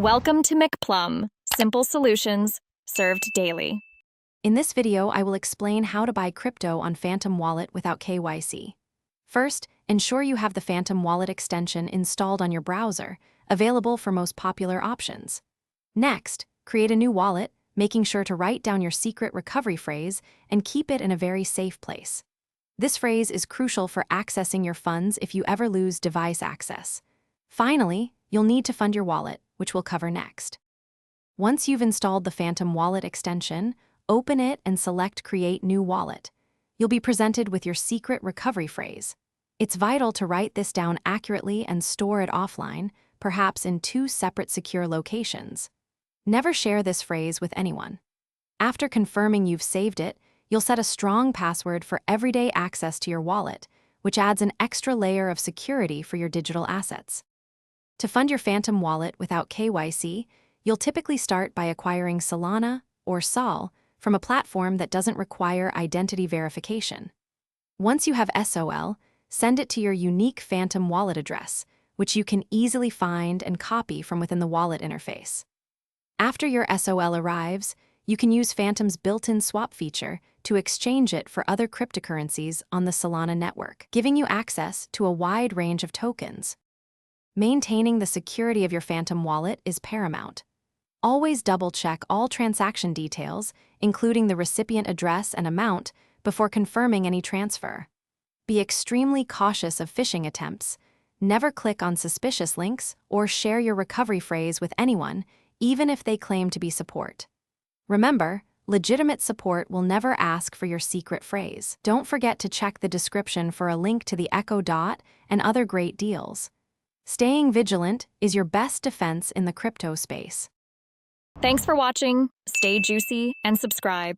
Welcome to McPlum, simple solutions served daily. In this video, I will explain how to buy crypto on Phantom Wallet without KYC. First, ensure you have the Phantom Wallet extension installed on your browser, available for most popular options. Next, create a new wallet, making sure to write down your secret recovery phrase and keep it in a very safe place. This phrase is crucial for accessing your funds if you ever lose device access. Finally, you'll need to fund your wallet, which we'll cover next. Once you've installed the Phantom Wallet extension, open it and select Create New Wallet. You'll be presented with your secret recovery phrase. It's vital to write this down accurately and store it offline, perhaps in 2 separate secure locations. Never share this phrase with anyone. After confirming you've saved it, you'll set a strong password for everyday access to your wallet, which adds an extra layer of security for your digital assets. To fund your Phantom Wallet without KYC, you'll typically start by acquiring Solana or SOL from a platform that doesn't require identity verification. Once you have SOL, send it to your unique Phantom Wallet address, which you can easily find and copy from within the wallet interface. After your SOL arrives, you can use Phantom's built-in swap feature to exchange it for other cryptocurrencies on the Solana network, giving you access to a wide range of tokens. Maintaining the security of your Phantom Wallet is paramount. Always double-check all transaction details, including the recipient address and amount, before confirming any transfer. Be extremely cautious of phishing attempts. Never click on suspicious links or share your recovery phrase with anyone, even if they claim to be support. Remember, legitimate support will never ask for your secret phrase. Don't forget to check the description for a link to the Echo Dot and other great deals. Staying vigilant is your best defense in the crypto space. Thanks for watching. Stay juicy and subscribe.